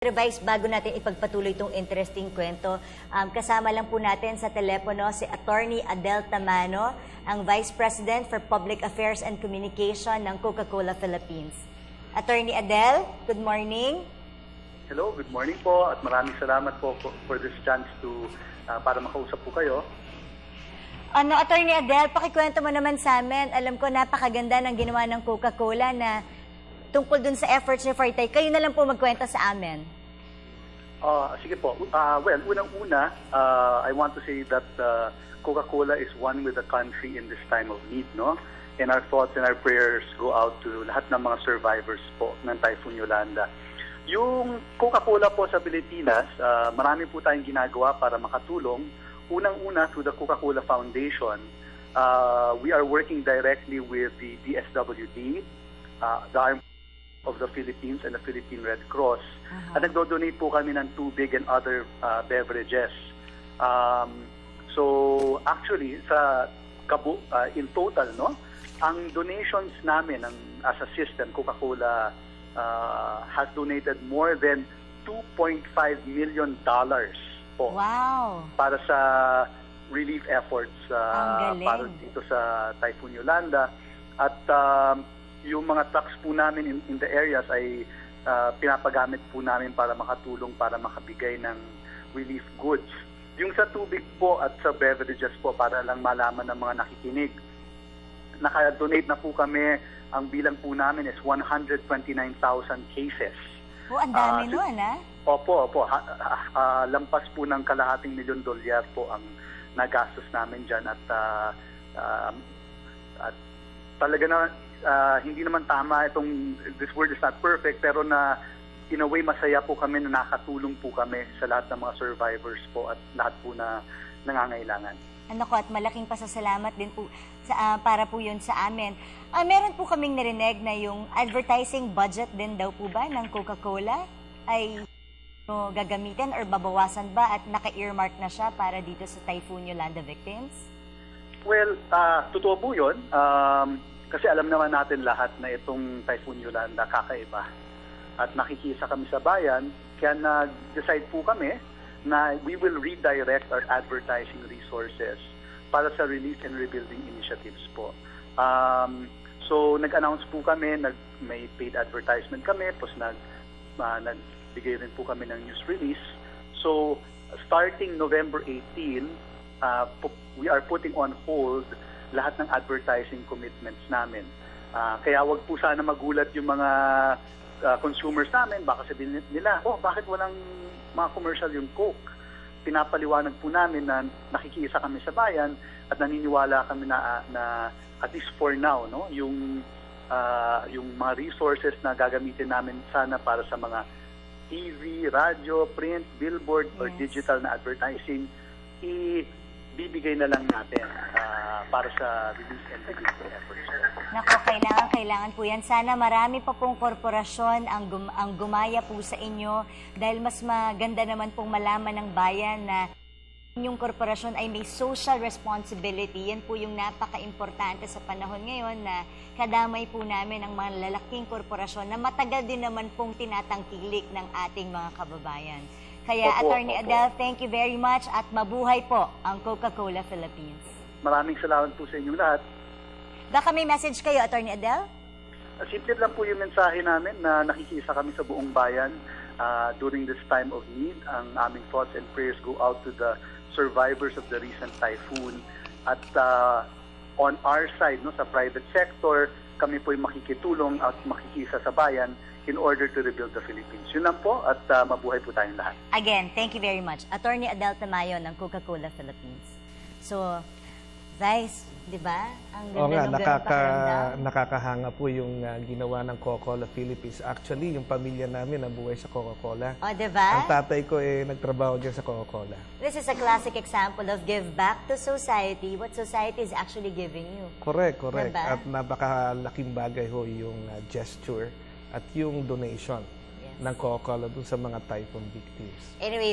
Revise, bago natin ipagpatuloy itong interesting kwento, kasama lang po natin sa telepono si Attorney Adel Tamano, ang Vice President for Public Affairs and Communication ng Coca-Cola Philippines. Attorney Adel, good morning. Hello, good morning po at maraming salamat po for this chance to para makausap po kayo. Attorney Adel, pakikwento mo naman sa amin. Alam ko napakaganda ng ginawa ng Coca-Cola na tungkol dun sa efforts ni Fortay. Kayo na lang po magkwento sa amin. Sige po. Well, unang-una, I want to say that Coca-Cola is one with the country in this time of need, no? And our thoughts and our prayers go out to lahat ng mga survivors po ng Typhoon Yolanda. Yung Coca-Cola po sa Pilipinas, marami po tayong ginagawa para makatulong. Unang-una, through the Coca-Cola Foundation, we are working directly with the DSWD, the Armed of the Philippines and the Philippine Red Cross. At nagdo-donate po kami ng tubig and other beverages. So actually in total, no, ang donations namin as a system, Coca-Cola has donated more than $2.5 million po. Wow. Para sa relief efforts para dito sa Typhoon Yolanda. At yung mga trucks po namin in the areas ay pinapagamit po namin para makatulong, para makabigay ng relief goods. Yung sa tubig po at sa beverages po, para lang malaman ng mga nakikinig, naka-donate na po kami. Ang bilang po namin is 129,000 cases. Ang dami nun, ha? Opo. Lampas po ng $250,000 po ang nagastos namin dyan. At talaga na hindi naman tama itong, this word is not perfect, pero na in a way masaya po kami na nakatulong po kami sa lahat ng mga survivors po at lahat po na nangangailangan. At malaking pasasalamat din po para po yun sa amin. Meron po kaming narinig na yung advertising budget din daw po ba ng Coca-Cola ay gagamitin or babawasan ba at naka-earmark na siya para dito sa Typhoon Yolanda victims? Well, totoo po yun. Kasi alam naman natin lahat na itong Typhoon Yolanda kakaiba. At nakikisa kami sa bayan, kaya nag-decide po kami na we will redirect our advertising resources para sa relief and rebuilding initiatives po. So nag-announce po kami, may paid advertisement kami, tapos nagbigay rin po kami ng news release. So starting November 18, we are putting on hold lahat ng advertising commitments namin. Kaya wag po sana magulat yung mga consumers namin. Baka sabihin nila, bakit walang mga commercial yung Coke? Pinapaliwanag po namin na nakikiisa kami sa bayan at naniniwala kami na at least for now, no, yung mga resources na gagamitin namin sana para sa mga TV, radio, print, billboard, or digital na advertising, bibigay na lang natin para sa relief and relief efforts. Nako, kailangan po yan. Sana marami pa pong korporasyon ang gumaya po sa inyo dahil mas maganda naman pong malaman ng bayan na yung korporasyon ay may social responsibility. Yan po yung napaka-importante sa panahon ngayon na kadamay po namin ang mga lalaking korporasyon na matagal din naman pong tinatangkilik ng ating mga kababayan. Kaya Attorney Adel, thank you very much at mabuhay po ang Coca-Cola Philippines. Maraming salamat po sa inyong lahat. Baka may message kayo, Attorney Adel? Simple lang po yung mensahe namin na nakikisa kami sa buong bayan during this time of need. Ang aming thoughts and prayers go out to the survivors of the recent typhoon. At on our side, no, sa private sector, kami po yung makikitulong at makikisa sa bayan in order to rebuild the Philippines. Yun lang po at mabuhay po tayong lahat. Again, thank you very much. Attorney Adel Tamayo ng Coca-Cola Philippines. So, Vice, di ba? Ang ganda nakakahanga po yung ginawa ng Coca-Cola Philippines. Actually, yung pamilya namin nabuhay sa Coca-Cola. Di ba? Ang tatay ko nagtrabaho dyan sa Coca-Cola. This is a classic example of give back to society what society is actually giving you. Correct. Diba? At napakalaking bagay ho yung gesture at yung donation ng Coca-Cola dun sa mga typhoon victims. Anyway,